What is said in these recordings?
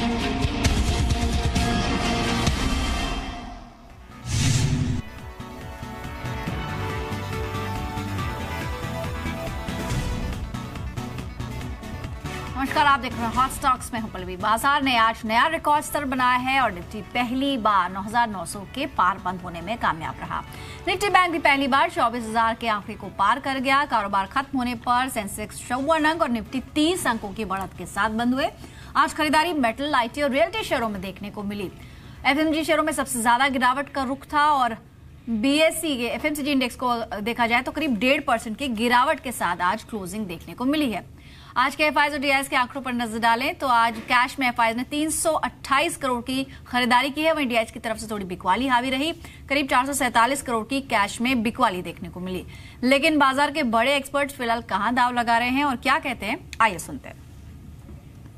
नमस्कार, आप देख रहे हैं हॉट स्टॉक्स में हूं पल्लवी। बाजार ने आज नया रिकॉर्ड स्तर बनाया है और निफ्टी पहली बार 9,900 के पार बंद होने में कामयाब रहा। निफ्टी बैंक भी पहली बार 24,000 के आंकड़े को पार कर गया। कारोबार खत्म होने पर सेंसेक्स 54 अंक और निफ्टी 30 अंकों की बढ़त के साथ बंद हुए। आज खरीदारी मेटल, आईटी और रियल्टी शेयरों में देखने को मिली। एफएमजी शेयरों में सबसे ज्यादा गिरावट का रुख था और बीएसई के एफएमसीजी इंडेक्स को देखा जाए तो करीब 1.5% की गिरावट के साथ आज क्लोजिंग देखने को मिली है। आज के एफआईज और डीआईएस के आंकड़ों पर नजर डालें तो आज कैश में एफआईज ने 328 करोड़ की खरीदारी की है, वहीं डीआईएस की तरफ से थोड़ी बिकवाली हावी रही। करीब 447 करोड़ की कैश में बिकवाली देखने को मिली। लेकिन बाजार के बड़े एक्सपर्ट्स फिलहाल कहां दाव लगा रहे हैं और क्या कहते हैं, आइए सुनते हैं।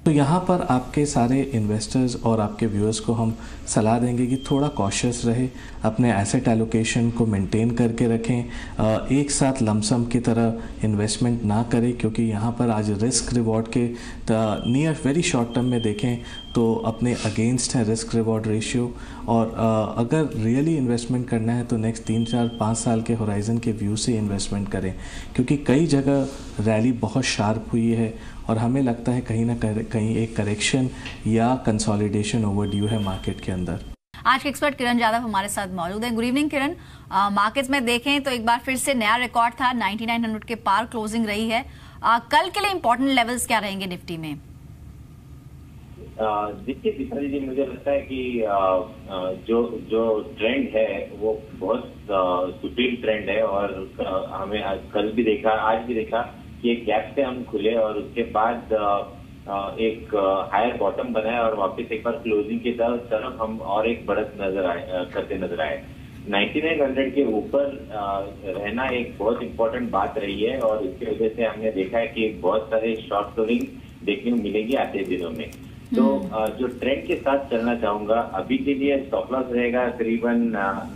तो यहाँ पर आपके सारे इन्वेस्टर्स और आपके व्यूअर्स को हम सलाह देंगे कि थोड़ा कॉशियस रहे, अपने एसेट एलोकेशन को मेंटेन करके रखें, एक साथ लमसम की तरह इन्वेस्टमेंट ना करें, क्योंकि यहाँ पर आज रिस्क रिवॉर्ड के नियर वेरी शॉर्ट टर्म में देखें तो अपने अगेंस्ट है रिस्क रिवॉर्ड रेशियो। और अगर रियली इन्वेस्टमेंट करना है तो नेक्स्ट 3, 4, 5 साल के होराइज़न के व्यू से इन्वेस्टमेंट करें, क्योंकि कई जगह रैली बहुत शार्प हुई है और हमें लगता है कहीं ना कहीं एक करेक्शन या कंसोलिडेशन ओवरड्यू है मार्केट के अंदर। आज के एक्सपर्ट किरण यादव हमारे साथ मौजूद हैं। गुड इवनिंग किरण। मार्केट्स में देखें तो एक बार फिर से नया रिकॉर्ड था, 9900 के पार क्लोजिंग रही है। कल के लिए इंपॉर्टेंट लेवल्स क्या रहेंगे निफ्टी में? देखिए दीपाली जी, मुझे लगता है कि जो ट्रेंड है वो बहुत सुटील ट्रेंड है और हमें कल भी देखा, आज भी देखा कि एक गैप से हम खुले और उसके बाद एक हायर बॉटम बना है और वापस एक बार क्लोजिंग की तरफ हम और एक बढ़त करते नजर आए। 9900 के ऊपर रहना एक बहुत इंपॉर्टेंट बात रही है और इसकी वजह से हमने देखा है कि बहुत सारे शॉर्ट कवरिंग देखने को मिलेगी आते दिनों में। तो जो ट्रेंड के साथ चलना चाहूंगा, अभी के लिए स्टॉप लॉस रहेगा करीबन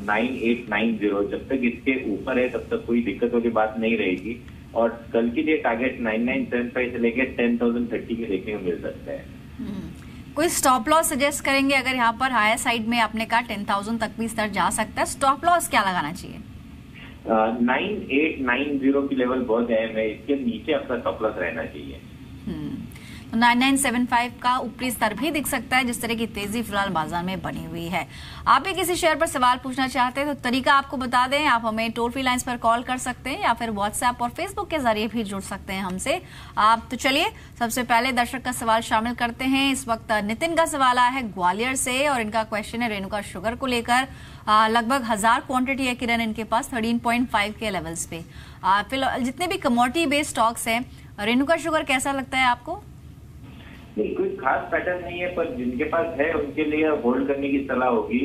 9890। जब तक इसके ऊपर है तब तक कोई दिक्कत वाली बात नहीं रहेगी और कल के लिए टारगेट 9975 से लेकर 10,030 के देखने को मिल सकता है। कोई स्टॉप लॉस सजेस्ट करेंगे? अगर यहाँ पर हायर साइड में आपने कहा 10,000 तक भी स्तर जा सकता है, स्टॉप लॉस क्या लगाना चाहिए? 9890 की लेवल बहुत अहम है, इसके नीचे आपका स्टॉप लॉस रहना चाहिए। 9975 का ऊपरी स्तर भी दिख सकता है, जिस तरह की तेजी फिलहाल बाजार में बनी हुई है। आप भी किसी शेयर पर सवाल पूछना चाहते हैं तो तरीका आपको बता दें, आप हमें टोल फ्री लाइंस पर कॉल कर सकते हैं या फिर व्हाट्सएप और फेसबुक के जरिए भी जुड़ सकते हैं हमसे। आप तो चलिए सबसे पहले दर्शक का सवाल शामिल करते हैं। इस वक्त नितिन का सवाल आया है ग्वालियर से और इनका क्वेश्चन है रेणुका शुगर को लेकर। लगभग 1000 क्वांटिटी है किरण इनके पास 13.5 के लेवल्स पे। फिलहाल जितने भी कमोडिटी बेस्ड स्टॉक्स हैं, रेणुका शुगर कैसा लगता है आपको? नहीं, कोई खास पैटर्न नहीं है, पर जिनके पास है उनके लिए होल्ड करने की सलाह होगी।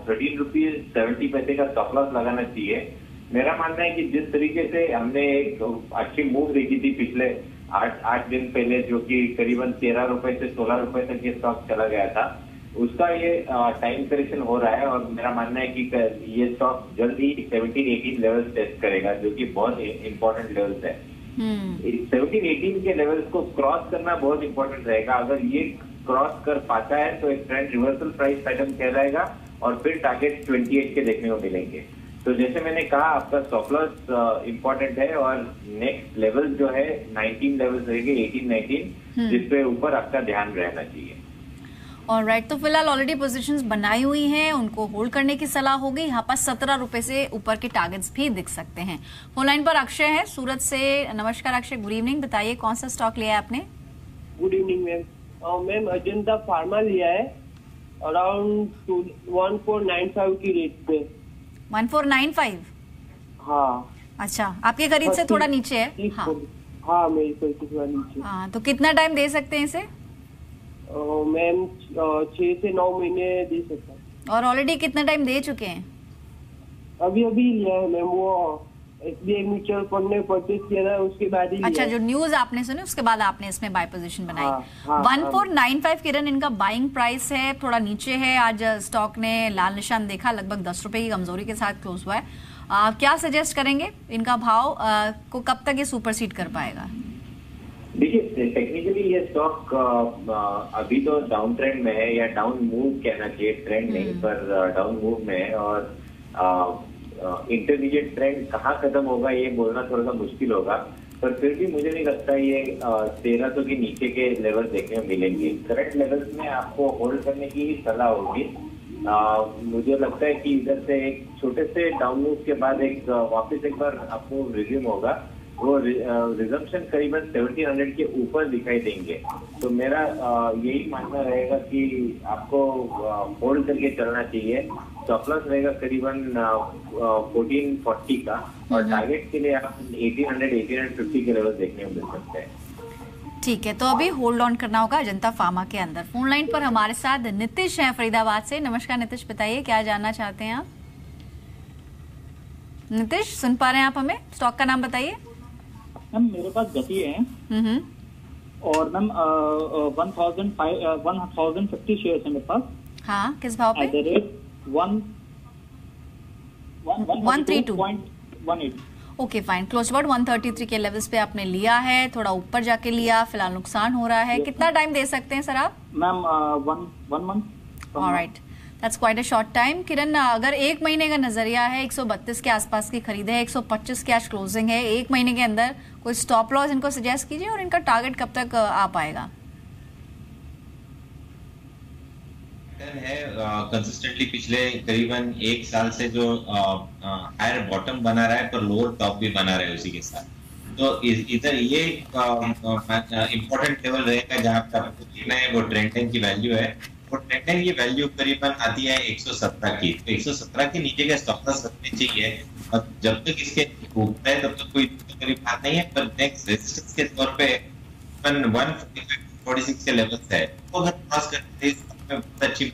13 रुपीज 70 पैसे का स्टॉप लॉस लगाना चाहिए। मेरा मानना है कि जिस तरीके से हमने एक अच्छी मूव देखी थी पिछले 8 दिन पहले, जो कि करीबन 13 रुपए से 16 रुपए तक ये स्टॉक चला गया था, उसका ये टाइम करेक्शन हो रहा है और मेरा मानना है कि ये स्टॉक जल्द ही 17-18 लेवल्स टेस्ट करेगा, जो कि बहुत इंपॉर्टेंट लेवल्स है। 17-18 के लेवल्स को क्रॉस करना बहुत इंपॉर्टेंट रहेगा। अगर ये क्रॉस कर पाता है तो एक ट्रेंड रिवर्सल प्राइस पैटर्न कहलाएगा और फिर टारगेट 28 के देखने को मिलेंगे। तो जैसे मैंने कहा, आपका स्टॉप लॉस इंपॉर्टेंट है और नेक्स्ट लेवल जो है 19 लेवल्स रहेंगे, 18-19, जिसपे ऊपर आपका ध्यान रहना चाहिए। ऑलराइट, तो फिलहाल ऑलरेडी पोजीशंस बनाई हुई हैं, उनको होल्ड करने की सलाह होगी। यहाँ पर 17 रुपए से ऊपर के टारगेट्स भी दिख सकते हैं। फोन लाइन पर अक्षय है सूरत से। नमस्कार अक्षय, गुड इवनिंग। बताइए कौन सा स्टॉक लिया है आपने? Good evening ma'am. Ma'am Ajanta pharma लिया है अराउंड 1495 की रेट पे। 1495? हाँ। अच्छा, आपकी खरीद से थोड़ा नीचे है? हाँ मेरी खरीद से थोड़ा नीचे। हाँ, तो कितना टाइम दे सकते हैं इसे? मैम 6 से 9 महीने दे सकता है। और ऑलरेडी कितना टाइम दे चुके हैं? अभी लिया है मैम, वो एसबीआई म्यूचुअल फंड ने परचेज किया था, उसके बाद ही। अच्छा, जो न्यूज आपने सुनी उसके बाद आपने इसमें बाय पोजीशन बनाई। 1495 किरण इनका बाइंग प्राइस है, थोड़ा नीचे है। आज स्टॉक ने लाल निशान देखा, लगभग 10 रुपए की कमजोरी के साथ क्लोज हुआ है। क्या सजेस्ट करेंगे, इनका भाव को कब तक ये सुपरसीड कर पाएगा? देखिए टेक्निकली ये स्टॉक अभी तो डाउन ट्रेंड में है, या डाउन मूव कहना चाहिए, ट्रेंड नहीं पर डाउन मूव में है। और इंटरमीडिएट ट्रेंड कहाँ खत्म होगा ये बोलना थोड़ा सा मुश्किल होगा, पर फिर भी मुझे नहीं लगता ये 1300 के नीचे के लेवल देखने को मिलेंगे। करंट लेवल्स में आपको होल्ड करने की सलाह होगी। मुझे लगता है कि इधर से एक छोटे से डाउन मूव के बाद एक वापस एक बार आपको रिज्यूम होगा, वो रिजम्पशन करीबन 1700 के ऊपर दिखाई देंगे। तो मेरा यही मानना रहेगा कि आपको होल्ड करके चलना चाहिए। स्टॉप लॉस रहेगा करीबन 1440 का, और टारगेट के लिए आप 1850 के लेवल देखने को मिल सकते हैं। ठीक है, तो अभी होल्ड ऑन करना होगा अजंता फार्मा के अंदर। फोन लाइन पर हमारे साथ नीतीश हैं फरीदाबाद से। नमस्कार नीतीश, बताइए क्या जानना चाहते हैं आप? नीतीश सुन पा रहे हैं आप हमें? स्टॉक का नाम बताइए। मैम मेरे पास गति है और मैम 1050 शेयर है मेरे पास। हाँ, किस भाव पे? 132.18। ओके फाइन, क्लोज अबाउट 133 के लेवल्स पे आपने लिया है, थोड़ा ऊपर जाके लिया, फिलहाल नुकसान हो रहा है। कितना टाइम दे सकते हैं सर आप? Ma'am 1 month. Alright, that's quite a short time. Kiran, अगर एक महीने का नजरिया है, 132 के आसपास की खरीद है, 125 के आज क्लोजिंग है, एक महीने के अंदर कोई स्टॉप लॉस इनको सजेस्ट कीजिए, और इनका टारगेट कब तक आ पाएगा? है कंसिस्टेंटली पिछले करीबन 1 साल से जो हायर बॉटम बना रहा है पर लोअर टॉप भी बना रहा है उसी के साथ। तो इधर ये इम्पोर्टेंट लेवल रहेगा जहां पर आपको देखना है वो ट्रेंड लाइन की वैल्यू है। वो ट्रेंड लाइन की वैल्यू करीबन आती है 117 की। तो 117 के नीचे का स्टॉप लॉस रखने चाहिए, और जब तक इसके ऊपर है तब तक कोई करीब बात नहीं है। पर नेक्स्ट रेजिस्टेंस के तौर पे 145-46 के लेवल है, तो अगर क्रॉस करते हैं बहुत अच्छी।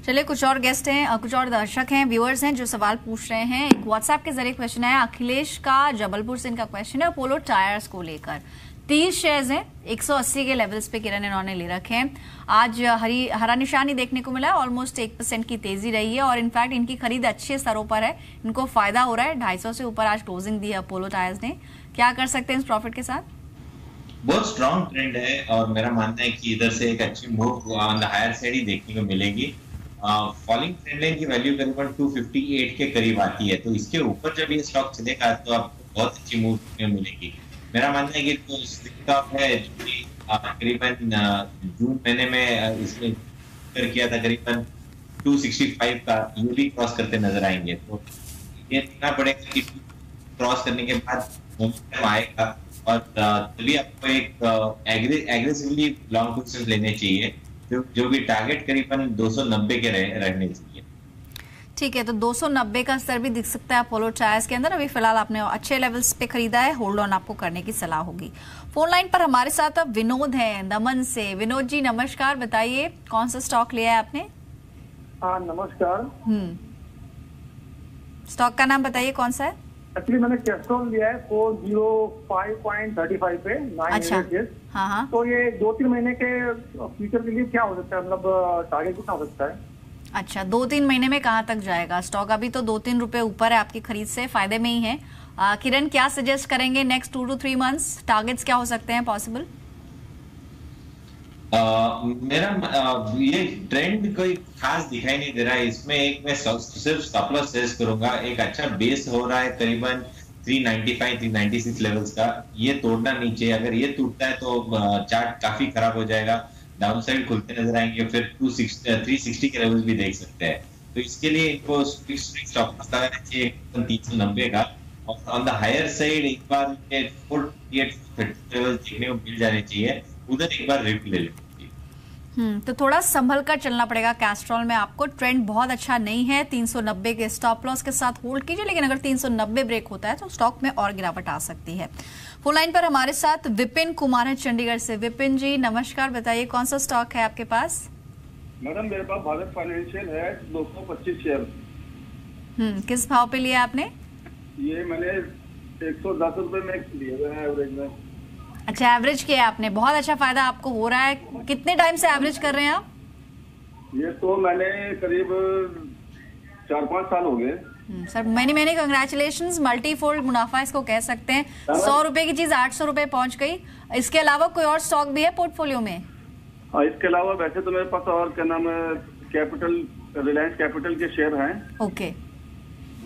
चलिए, कुछ और गेस्ट हैं, कुछ और दर्शक हैं, व्यूअर्स हैं जो सवाल पूछ रहे हैं। एक व्हाट्सएप के जरिए क्वेश्चन है, अखिलेश का जबलपुर से इनका क्वेश्चन है अपोलो टायर्स को लेकर। 30 शेयर्स हैं, 180 के लेवल्स पे किरण इन्होंने ले रखे हैं। आज हरा निशान ही देखने को मिला है, ऑलमोस्ट 1% की तेजी रही है, और इनफैक्ट इनकी खरीद अच्छे स्तरों पर है, इनको फायदा हो रहा है। 250 से ऊपर आज क्लोजिंग दी है अपोलो टायर्स ने। क्या कर सकते हैं इस प्रॉफिट के साथ? बहुत स्ट्रॉन्ग ट्रेंड है, और मेरा मानना है कि इधर से एक अच्छी move on the higher side ही देखने को मिलेगी। फॉलिंग ट्रेंड लाइन की वैल्यू करीबन 258 के करीब आती है, तो इसके ऊपर जब ये स्टॉक चलेगा तो आपको बहुत अच्छी मूव देखने को मिलेगी। मेरा मानना है कि जो स्टॉक है जो कि करीबन जून महीने में इसमें कर किया था करीबन 265 का, ये भी क्रॉस करते नजर आएंगे। तो ये देखना पड़ेगा कि क्रॉस करने के बाद मोमेंटम आएगा, और तभी आपको एक एग्रेसिवली लॉन्ग पोजीशंस लेने चाहिए, जो भी टारगेट करीबन 290 के रहने चाहिए। ठीक है, तो 290 का स्तर भी दिख सकता है अपोलो टायर्स के अंदर। अभी फिलहाल आपने अच्छे लेवल्स पे खरीदा है, होल्ड ऑन आपको करने की सलाह होगी। फोन लाइन पर हमारे साथ अब विनोद हैं दमन से। विनोद जी नमस्कार, बताइए कौन सा स्टॉक लिया है आपने? हाँ नमस्कार। स्टॉक का नाम बताइए कौन सा है? एक्चुअली मैंने कैस्ट्रॉल लिया है 405.35 पे 9 अच्छा, हाँ। तो ये 2-3 महीने के फ्यूचर के लिए क्या हो सकता है, मतलब टारगेट कितना हो सकता है? अच्छा, 2-3 महीने में कहाँ तक जाएगा स्टॉक? अभी तो 2-3 रुपए ऊपर है आपकी खरीद से, फायदे में ही है। किरण, क्या सजेस्ट करेंगे नेक्स्ट 2 to 3 मंथ्स? टारगेट्स क्या हो सकते हैं पॉसिबल? मेरा ये ट्रेंड कोई खास दिखाई नहीं दे रहा है इसमें। एक मैं सिर्फ स्टॉप लॉस सजेस्ट करूंगा। एक अच्छा बेस हो रहा है करीबन 395-396 लेवल्स का, ये तोड़ना नहीं चाहिए। अगर ये टूटता है तो चार्ट काफी खराब हो जाएगा, डाउन साइड खुलते नजर आएंगे, फिर 360 के लेवल्स भी देख सकते हैं। तो इसके लिए इनको स्टॉप लॉस लगाना चाहिए 390 का, और ऑन द हायर साइड एक बार 430 लेवल्स देखने को मिल जाने चाहिए, उधर एक बार रिप ले लें। तो थोड़ा संभल कर चलना पड़ेगा कैस्ट्रॉल में आपको। ट्रेंड बहुत अच्छा नहीं है, 390 के स्टॉप लॉस के साथ होल्ड कीजिए, लेकिन अगर 390 ब्रेक होता है तो स्टॉक में और गिरावट आ सकती है। फोन लाइन पर हमारे साथ विपिन कुमार है चंडीगढ़ से। विपिन जी नमस्कार, बताइए कौन सा स्टॉक है आपके पास? मैडम मेरे पास भारत फाइनेंशियल है 225 शेयर। किस भाव पे लिया आपने? ये मैंने 110 रुपए में लिया है एवरेज में। अच्छा, एवरेज किया आपने, बहुत अच्छा फायदा आपको हो रहा है। कितने टाइम से एवरेज कर रहे हैं आप? ये तो मैंने करीब 4-5 साल हो गए। सर मैनी कंग्रेचुलेशंस, मल्टीफोल्ड मुनाफा इसको कह सकते हैं। 100 रुपए की चीज 800 रुपए पहुंच गई। इसके अलावा कोई और स्टॉक भी है पोर्टफोलियो में? इसके अलावा वैसे तो मेरे पास और क्या नाम है, कैपिटल, रिलायंस कैपिटल के शेयर हैं। ओके,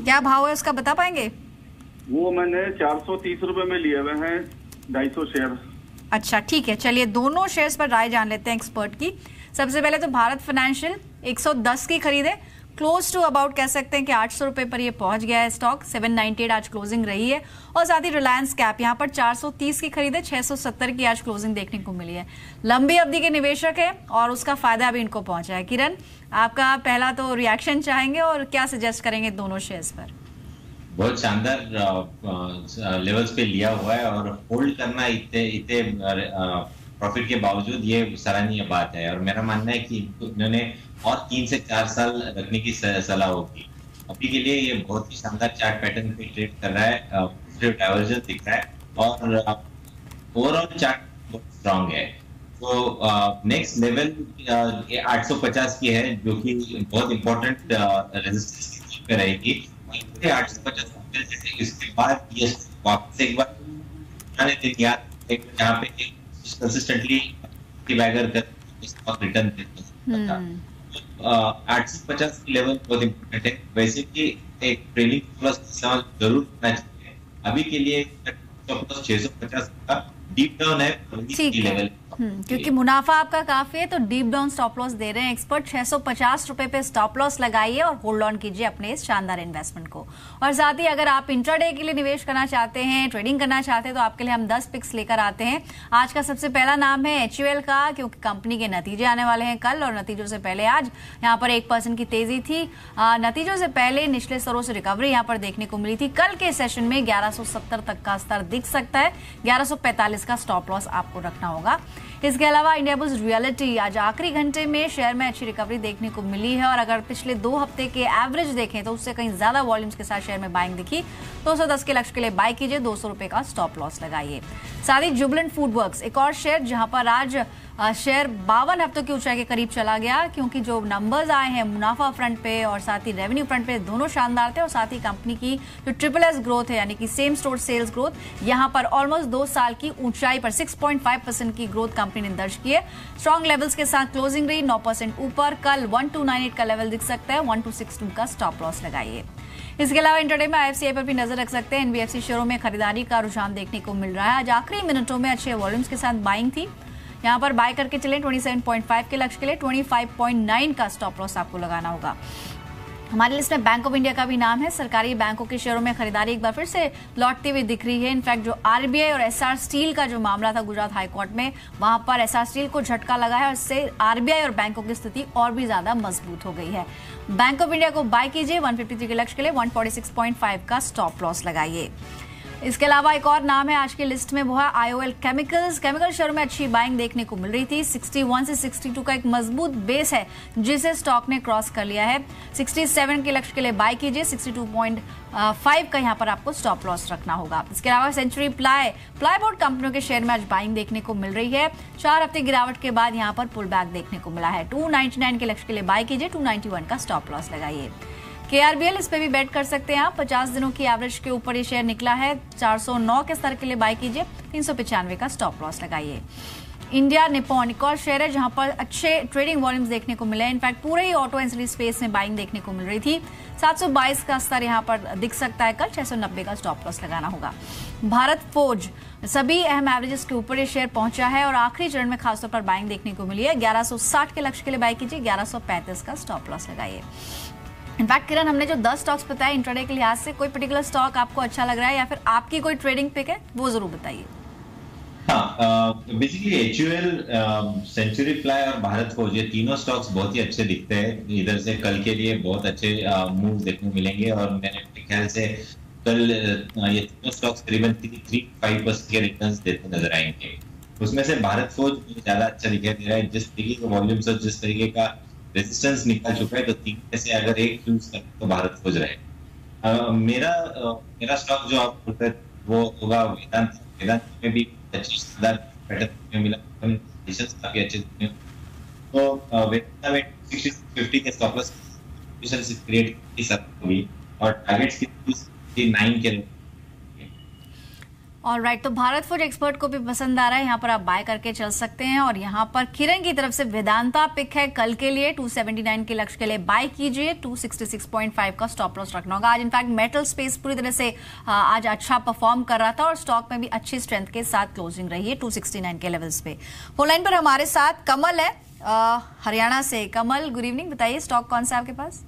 क्या भाव है उसका बता पाएंगे? वो मैंने 430 रुपए में लिए हुए हैं, 250 शेयर। अच्छा ठीक है, चलिए दोनों शेयर्स पर राय जान लेते हैं एक्सपर्ट की। सबसे पहले तो भारत फाइनेंशियल 110 की खरीदे, क्लोज टू अबाउट कह सकते हैं कि 800 रुपए पर ये पहुंच गया है स्टॉक। 798 आज क्लोजिंग रही है। और साथ ही रिलायंस कैप यहाँ पर 430 की खरीदे, 670 की आज क्लोजिंग देखने को मिली है। लंबी अवधि के निवेशक है और उसका फायदा भी इनको पहुंचा है। किरण, आपका पहला तो रिएक्शन चाहेंगे और क्या सजेस्ट करेंगे दोनों शेयर्स पर? बहुत शानदार लेवल्स पे लिया हुआ है और होल्ड करना इतने प्रॉफिट के बावजूद ये सराहनीय बात है। और मेरा मानना है कि इन्होंने और 3 से 4 साल रखने की सलाह होगी। अभी के लिए ये बहुत ही शानदार चार्ट पैटर्न पे ट्रेड कर रहा है, डाइवर्जेंस दिख रहा है और ओवरऑल चार्ट बहुत स्ट्रांग है। तो नेक्स्ट लेवल 850 की है, जो कि बहुत इंपॉर्टेंट रेजिस्टेंस पे रहेगी। 850 इसके बाद ये वापस एक बार पुराने दिन याद जहाँ पे कंसिस्टेंटली बैगर कर स्टॉक रिटर्न देते हैं। 850 की लेवल बहुत इंपॉर्टेंट है। वैसे कि एक ट्रेलिंग प्लस जरूर करना चाहिए। अभी के लिए 650 का डीप डाउन है लेवल, क्योंकि मुनाफा आपका काफी है तो डीप डाउन स्टॉप लॉस दे रहे हैं एक्सपर्ट। 650 रुपए पे स्टॉप लॉस लगाइए और होल्ड ऑन कीजिए अपने इस शानदार इन्वेस्टमेंट को। और साथ ही अगर आप इंट्राडे के लिए निवेश करना चाहते हैं, ट्रेडिंग करना चाहते हैं, तो आपके लिए हम 10 पिक्स लेकर आते हैं। आज का सबसे पहला नाम है HUL का, क्योंकि कंपनी के नतीजे आने वाले हैं कल और नतीजों से पहले आज यहाँ पर 1% की तेजी थी। नतीजों से पहले निचले स्तरों से रिकवरी यहाँ पर देखने को मिली थी। कल के सेशन में 1170 तक का स्तर दिख सकता है। 1145 का स्टॉप लॉस आपको रखना होगा। इसके अलावा इंडियाबुल्स रियलिटी आज आखिरी घंटे में शेयर में अच्छी रिकवरी देखने को मिली है और अगर पिछले 2 हफ्ते के एवरेज देखें तो उससे कहीं ज्यादा वॉल्यूम्स के साथ शेयर में बाइंग दिखी। 210 के लक्ष्य के लिए बाय कीजिए, 200 रुपए का स्टॉप लॉस लगाइए। साथ ही जुबिलेंट फूडवर्क्स एक और शेयर जहां पर आज शेयर 52 हफ्तों की ऊंचाई के करीब चला गया, क्योंकि जो नंबर्स आए हैं मुनाफा फ्रंट पे और साथ ही रेवेन्यू फ्रंट पे दोनों शानदार थे। और साथ ही कंपनी की जो SSS ग्रोथ है यानी कि सेम स्टोर सेल्स ग्रोथ यहां पर ऑलमोस्ट 2 साल की ऊंचाई पर 6.5% की ग्रोथ कंपनी ने दर्ज की है। स्ट्रॉन्ग लेवल्स के साथ क्लोजिंग रही 9% ऊपर। कल 1298 का लेवल दिख सकता है, 1262 का स्टॉप लॉस लगाइए। इसके अलावा इंटरडे में IFCI पर भी नजर रख सकते हैं। NBFC शेयरों में खरीदारी का रुझान देखने को मिल रहा है। आज आखिरी मिनटों में अच्छे वॉल्यूम्स के साथ बाइंग थी। यहाँ पर बाय करके चले 27.5 के लक्ष्य के लिए 25.9 का स्टॉप लॉस आपको लगाना होगा। हमारी लिस्ट में बैंक ऑफ इंडिया का भी नाम है। सरकारी बैंकों के शेयरों में खरीदारी एक बार फिर से लौटती हुई दिख रही है। इनफैक्ट जो RBI और SR स्टील का जो मामला था गुजरात हाईकोर्ट में, वहां पर SR स्टील को झटका लगा है और इससे RBI और बैंकों की स्थिति और भी ज्यादा मजबूत हो गई है। बैंक ऑफ इंडिया को बाय कीजिए, 153 के लक्ष्य के लिए 146.5 का स्टॉप लॉस लगाइए। इसके अलावा एक और नाम है आज की लिस्ट में, वो है IOL केमिकल्स। केमिकल शेयर में अच्छी बाइंग देखने को मिल रही थी। 61 से 62 का एक मजबूत बेस है जिसे स्टॉक ने क्रॉस कर लिया है। 67 के लक्ष्य के लिए बाय कीजिए, 62.5 का यहाँ पर आपको स्टॉप लॉस रखना होगा। इसके अलावा सेंचुरी प्लाईबोर्ड कंपनियों के शेयर में आज बाइंग देखने को मिल रही है। 4 हफ्ते गिरावट के बाद यहाँ पर पुल बैक देखने को मिला है। 299 के लक्ष्य के लिए बाय कीजिए, 291 का स्टॉप लॉस लगाइए। KRBL इस पे भी बेट कर सकते हैं आप। 50 दिनों की एवरेज के ऊपर ये शेयर निकला है। 409 के स्तर के लिए बाय कीजिए, 395 का स्टॉप लॉस लगाइए। इंडिया निपॉन एक और शेयर है जहां पर अच्छे ट्रेडिंग वॉल्यूम्स देखने को मिले हैं। इनफैक्ट पूरे ही ऑटो एंसिलरी स्पेस में बाइंग देखने को मिल रही थी। 722 का स्तर यहां पर दिख सकता है। कल 690 का स्टॉप लॉस लगाना होगा। भारत फोर्ज सभी अहम एवरेजेस के ऊपर ये शेयर पहुंचा है और आखिरी चरण में खासतौर पर बाइंग देखने को मिली है। 1160 के लक्ष्य के लिए बाय कीजिए, 1135 का स्टॉप लॉस लगाइए। इनफैक्ट किरण, हमने जो 10 स्टॉक्स बताए इंट्राडे के लिहाज से, कोई पर्टिकुलर स्टॉक आपको अच्छा लग रहा है या फिर आपकी कोई ट्रेडिंग पिक है वो जरूर बताइए। हाँ, बेसिकली HUL, सेंचुरी प्लाई और भारत फोर्ज ये तीनों स्टॉक्स बहुत ही अच्छे दिखते हैं। इधर से कल के लिए बहुत अच्छे मूव्स देखने को मिलेंगे और मेरे ख्याल से कल ये तीनों स्टॉक्स करीबन 3-5% के रिटर्न्स देते नजर आएंगे। उसमें से भारत फोर्ज मुझे ज्यादा अच्छा दिखाई दे रहा है। जिस तरीके का वॉल्यूम्स और जिस तरीके का रेजिस्टेंस निकल चुका है, तो 3 में से अगर एक चूज करें तो भारत खोज रहे। मेरा स्टॉक जो आप बोलते हैं वो होगा वेदांत। वेदांत में भी अच्छी शानदार पैटर्न मिला, काफी अच्छे। तो वेदांत में 60-50 के स्टॉप लॉस क्रिएट की सकती होगी और टारगेट्स की 269 के। ऑलराइट, तो भारत फॉर एक्सपर्ट को भी पसंद आ रहा है, यहाँ पर आप बाय करके चल सकते हैं। और यहाँ पर किरण की तरफ से वेदांता पिक है कल के लिए 279 के लक्ष्य के लिए बाय कीजिए, 266.5 का स्टॉप लॉस रखना होगा। आज इनफैक्ट मेटल स्पेस पूरी तरह से आज अच्छा परफॉर्म कर रहा था और स्टॉक में भी अच्छी स्ट्रेंथ के साथ क्लोजिंग रही है 269 के लेवल्स पे। फोन लाइन पर हमारे साथ कमल है हरियाणा से। कमल, गुड इवनिंग, बताइए स्टॉक कौन सा है आपके पास?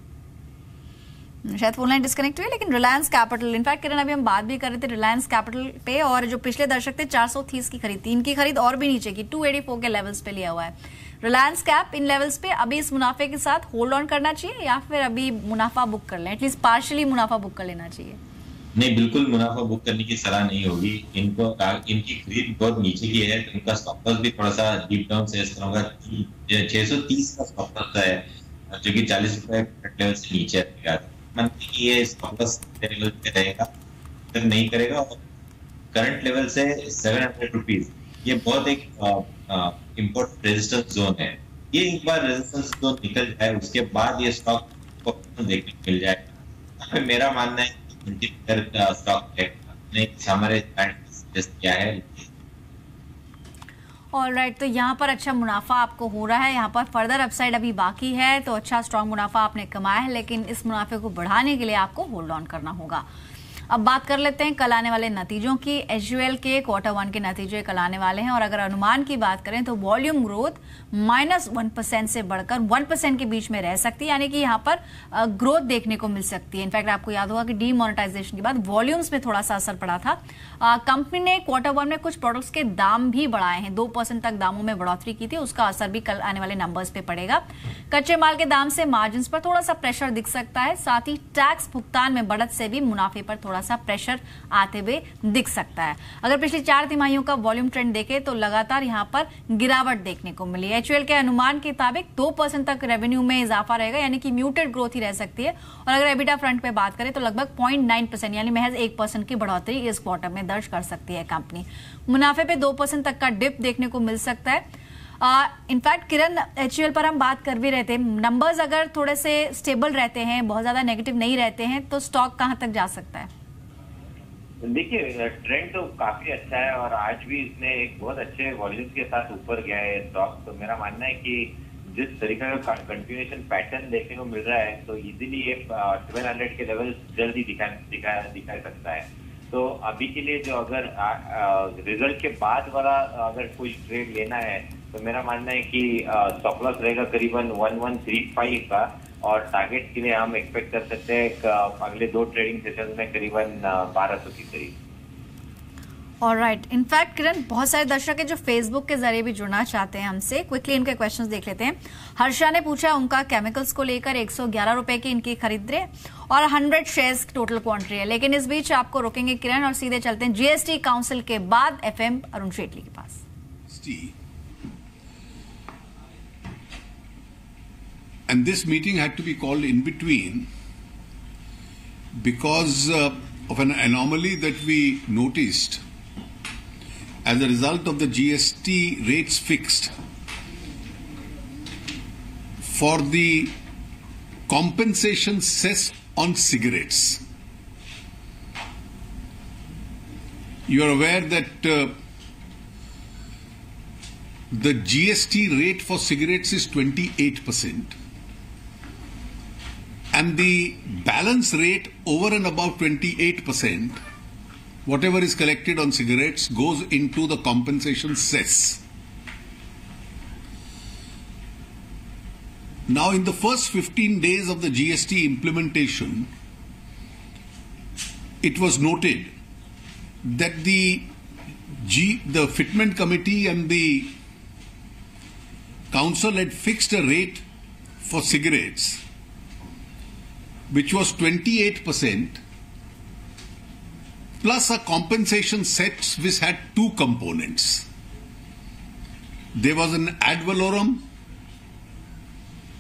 शायद फोन लाइन डिस्कनेक्ट हुई, लेकिन रिलायंस कैपिटल, इनफैक्ट किरण अभी हम बात भी कर रहे थे रिलायंस कैपिटल पे, और जो पिछले दर्शक थे 430 की खरीद थी, इनकी खरीद और भी नीचे की 284 के लेवल्स पे लिया हुआ है। रिलायंस कैप इन लेवल्स पे अभी इस मुनाफे के साथ होल्ड ऑन करना चाहिए या फिर अभी मुनाफा बुक कर लें, एटलीस्ट पार्शियली मुनाफा बुक कर लेना चाहिए? नहीं, बिल्कुल मुनाफा बुक करने की सलाह नहीं होगी। इनकी खरीद बहुत नीचे की है, इनका स्टॉप लॉस भी थोड़ा सा डीप डाउन से इस तरह का 630 का स्टॉप लॉस है, जो कि 40 रुपए लेवल से नीचे रहेगा। कि ये स्टॉप लॉस लेवल पे रहेगा, अगर नहीं करेगा और करंट लेवल से 700 रुपीज, ये बहुत एक इम्पोर्टेंट रेजिस्टेंस जोन है। ये एक बार रेजिस्टेंस जोन निकल जाए उसके बाद ये स्टॉक को देखने को मिल जाएगा। मेरा मानना है स्टॉक ने हमारे किया है। ऑलराइट, तो यहाँ पर अच्छा मुनाफा आपको हो रहा है, यहाँ पर फर्दर अपसाइड अभी बाकी है, तो अच्छा स्ट्रॉन्ग मुनाफा आपने कमाया है, लेकिन इस मुनाफे को बढ़ाने के लिए आपको होल्ड ऑन करना होगा। अब बात कर लेते हैं कल आने वाले नतीजों की। एचयूएल के Q1 के नतीजे कल आने वाले हैं और अगर अनुमान की बात करें तो वॉल्यूम ग्रोथ -1% से बढ़कर 1% के बीच में रह सकती है, यानी कि यहाँ पर ग्रोथ देखने को मिल सकती है। इनफैक्ट आपको याद होगा कि डीमोनेटाइजेशन के बाद वॉल्यूम्स में थोड़ा सा असर पड़ा था। कंपनी ने Q1 में कुछ प्रोडक्ट्स के दाम भी बढ़ाए हैं, 2% तक दामों में बढ़ोतरी की थी, उसका असर भी कल आने वाले नंबर्स पे पड़ेगा। कच्चे माल के दाम से मार्जिन पर थोड़ा सा प्रेशर दिख सकता है, साथ ही टैक्स भुगतान में बढ़त से भी मुनाफे पर थोड़ा सा प्रेशर आते हुए दिख सकता है। अगर पिछली 4 तिमाहियों का वॉल्यूम ट्रेंड देखें तो लगातार यहां पर गिरावट देखने को मिली। एचयूएल के अनुमान के मुताबिक 2% तक रेवेन्यू में इजाफा रहेगा, यानी कि म्यूटेड ग्रोथ ही रह सकती है। और अगर एबिटा फ्रंट पे बात करें तो लगभग 0.9% यानी महज 1% की बढ़ोतरी इस क्वार्टर में दर्ज कर सकती है कंपनी। मुनाफे पे 2% तक का डिप देखने को मिल सकता है। इनफैक्ट किरण, एचयूएल पर हम बात कर भी रहे थे, नंबर्स अगर थोड़े से स्टेबल रहते हैं, बहुत ज्यादा नेगेटिव नहीं रहते हैं, तो स्टॉक कहां तक जा सकता है? देखिए, ट्रेंड तो काफी अच्छा है और आज भी इसने एक बहुत अच्छे वॉल्यूम के साथ ऊपर गया है स्टॉक। तो मेरा मानना है कि जिस तरीके का कंटिन्यूएशन पैटर्न देखने को मिल रहा है तो इजीली ये 1200 के लेवल जल्दी दिखा सकता है। तो अभी के लिए जो अगर रिजल्ट के बाद वाला अगर कोई ट्रेड लेना है तो मेरा मानना है कि स्टॉप लॉस रहेगा करीबन 1135 का, और टारगेट के लिए हम एक्सपेक्ट कर सकते हैं अगले 2 ट्रेडिंग सेशन में करीबन 1200 की करीब। ऑलराइट, इनफैक्ट किरण, बहुत सारे दर्शक हैं जो फेसबुक के जरिए भी जुड़ना चाहते हैं हमसे। क्विकली इनके क्वेश्चंस देख लेते हैं। हर्षा ने पूछा उनका केमिकल्स को लेकर 111 रुपए की इनकी खरीद रहे और 100 शेयर्स टोटल क्वांटिटी है। लेकिन इस बीच आपको रोकेंगे किरण और सीधे चलते हैं जीएसटी काउंसिल के बाद FM अरुण जेटली के पास। And this meeting had to be called in between because of an anomaly that we noticed as a result of the GST rates fixed for the compensation cess on cigarettes. You are aware that the GST rate for cigarettes is 28%. And the balance rate over and above 28%, whatever is collected on cigarettes, goes into the compensation cess. Now, in the first 15 days of the GST implementation, it was noted that the Fitment Committee and the Council had fixed a rate for cigarettes which was 28% plus a compensation set which had 2 components. There was an ad valorem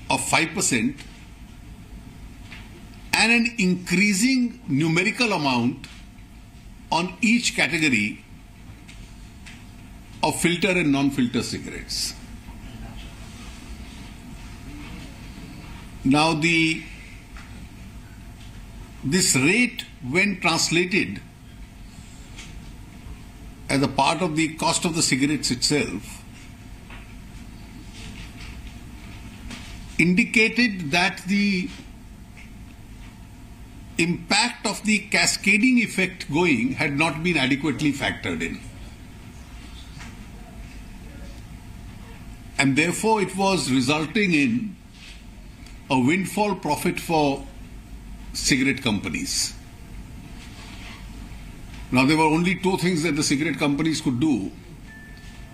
of 5% and an increasing numerical amount on each category of filter and non-filter cigarettes. Now, the this rate, when translated as a part of the cost of the cigarettes itself, indicated that the impact of the cascading effect going had not been adequately factored in. And therefore it was resulting in a windfall profit for cigarette companies. Now there were only two things that the cigarette companies could do: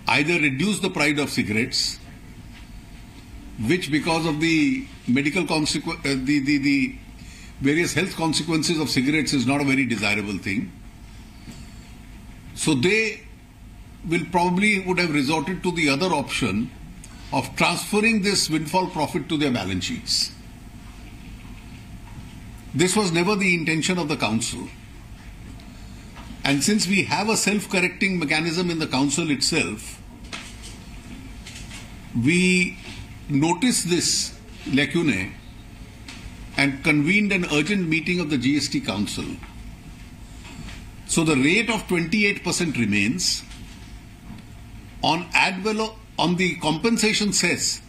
either reduce the price of cigarettes, which because of the medical the various health consequences of cigarettes is not a very desirable thing. So they would have resorted to the other option of transferring this windfall profit to their balance sheets. This was never the intention of the council. And since we have a self-correcting mechanism in the council itself, we noticed this lacune and convened an urgent meeting of the GST Council. So the rate of 28% remains. On the compensation cess,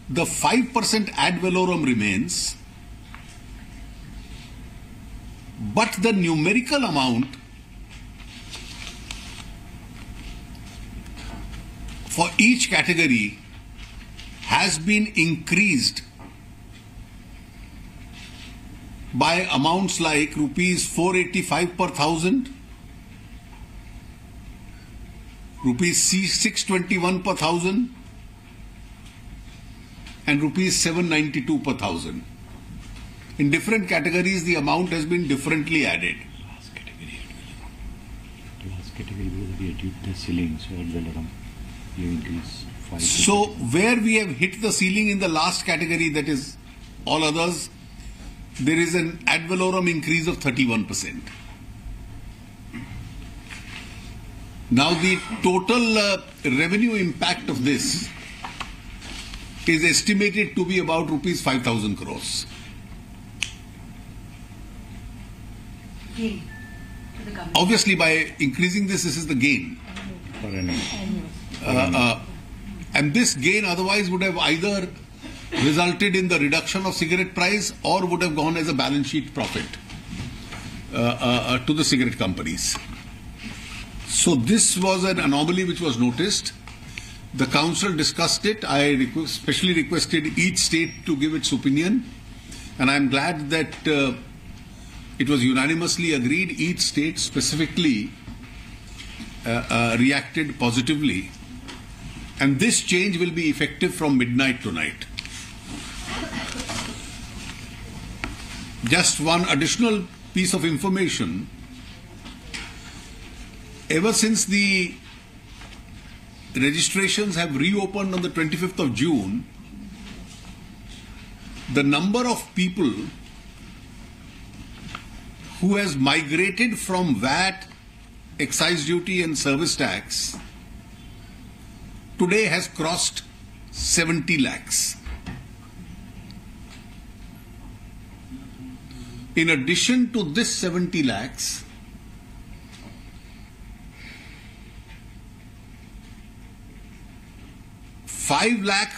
the 5% ad valorem remains, but the numerical amount for each category has been increased by amounts like rupees 485 per thousand, rupees 621 per thousand, and rupees 792 per thousand. In different categories, the amount has been differently added. Last category because we hit the ceiling, so ad valorem you increase 5%. So where we have hit the ceiling in the last category, that is all others, there is an ad valorem increase of 31%. Now the total revenue impact of this is estimated to be about rupees 5,000 crores. Obviously, by increasing this is the gain. And this gain otherwise would have either resulted in the reduction of cigarette price or would have gone as a balance sheet profit to the cigarette companies. So this was an anomaly which was noticed. The council discussed it. I specially requested each state to give its opinion, and I am glad that it was unanimously agreed. Each state specifically reacted positively, and this change will be effective from midnight tonight. Just one additional piece of information. Ever since the registrations have reopened on the 25th of June, the number of people who has migrated from VAT, excise duty and service tax today has crossed 70 lakhs. In addition to this 70 lakhs, 5 lakh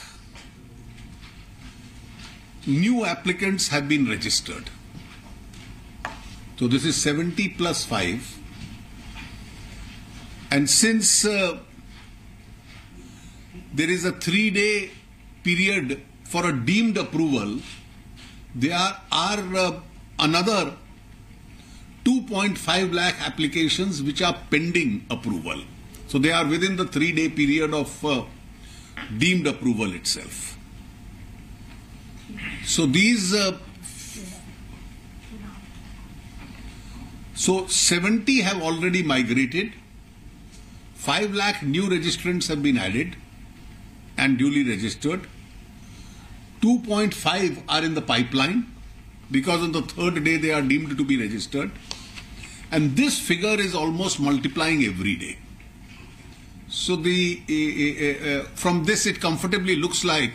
new applicants have been registered. So this is 70 plus 5. And since there is a 3-day period for a deemed approval, there are another 2.5 lakh applications which are pending approval. So they are within the 3-day period of deemed approval itself. So these so 70 have already migrated, 5 lakh new registrants have been added and duly registered, 2.5 are in the pipeline because on the 3rd day they are deemed to be registered, and this figure is almost multiplying every day. So from this it comfortably looks like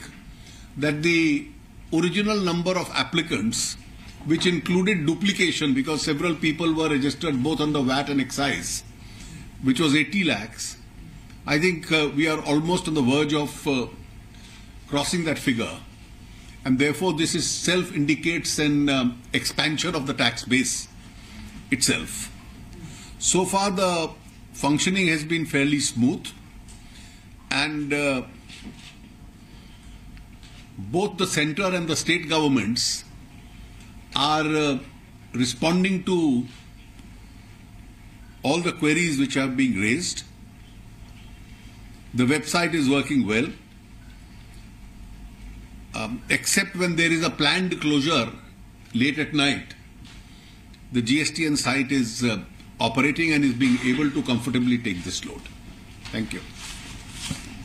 that the original number of applicants which included duplication because several people were registered both on the VAT and excise, which was 80 lakhs. I think we are almost on the verge of crossing that figure, and therefore this is self-indicates an expansion of the tax base itself. So far the functioning has been fairly smooth, and both the centre and the state governments are responding to all the queries which are being raised. The website is working well, except when there is a planned closure late at night. The GSTN site is operating and is being able to comfortably take this load. Thank you.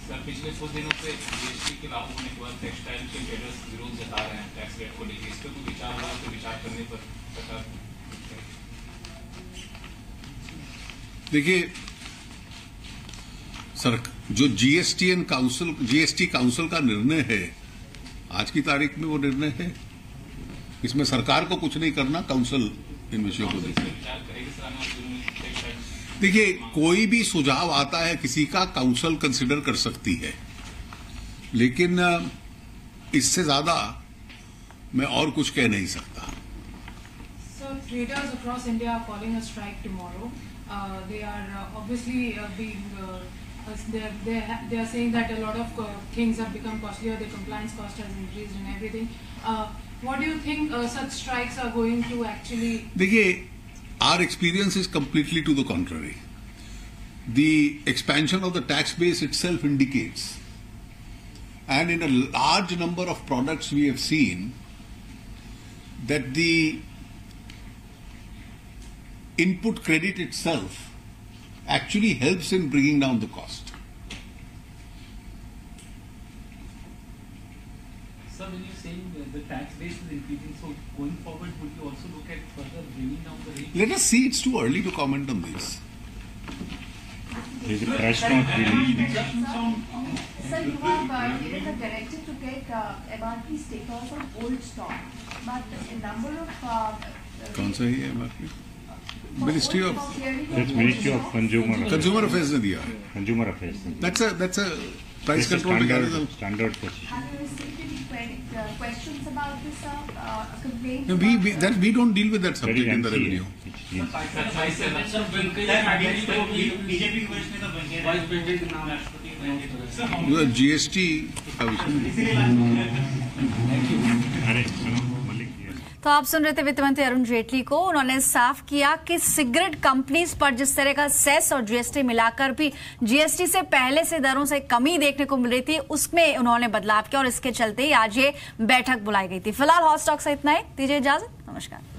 Sir, पिछले कुछ दिनों से GST के लागू होने के बाद textile के ट्रेडर्स विरोध जता रहे हैं टैक्स रेट को लेकर। इस पर कोई विचार हुआ तो विचार करने पर सरकार? देखिए सर, जो जीएसटी काउंसिल का निर्णय है, आज की तारीख में वो निर्णय है, इसमें सरकार को कुछ नहीं करना, काउंसिल इन विषयों को देखिए कोई भी सुझाव आता है किसी का, काउंसिल कंसिडर कर सकती है, लेकिन इससे ज्यादा मैं और कुछ कह नहीं सकता। So traders across India are calling a strike tomorrow. They are obviously being they are saying that a lot of things have become costlier. The compliance cost has increased and everything. What do you think such strikes are going to actually? देखिए, our experience is completely to the contrary. The expansion of the tax base itself indicates, and in a large number of products we have seen that the input credit itself actually helps in bringing down the cost. Sir, when you're saying the tax base is increasing, so going forward, would you also look at further bringing down the rate? Let us see, it's too early to comment on this. There's a price not really. Sir, you have given a directive to get MRP stickers on old stock, but a number of... कौन सा ही है MRP? Ministry of... That's Ministry of Consumer Affairs ने दिया है. Consumer Affairs. That's a price control mechanism. Standard procedure. Have you received any questions about this complaint? No, we don't deal with that subject in the revenue. GST का तो आप सुन रहे थे वित्त मंत्री अरुण जेटली को। उन्होंने साफ किया कि सिगरेट कंपनीज पर जिस तरह का सेस और जीएसटी मिलाकर भी जीएसटी से पहले से दरों से कमी देखने को मिल रही थी, उसमें उन्होंने बदलाव किया और इसके चलते ही आज ये बैठक बुलाई गई थी। फिलहाल हॉट स्टॉक से इतना ही, दीजिए इजाजत, नमस्कार।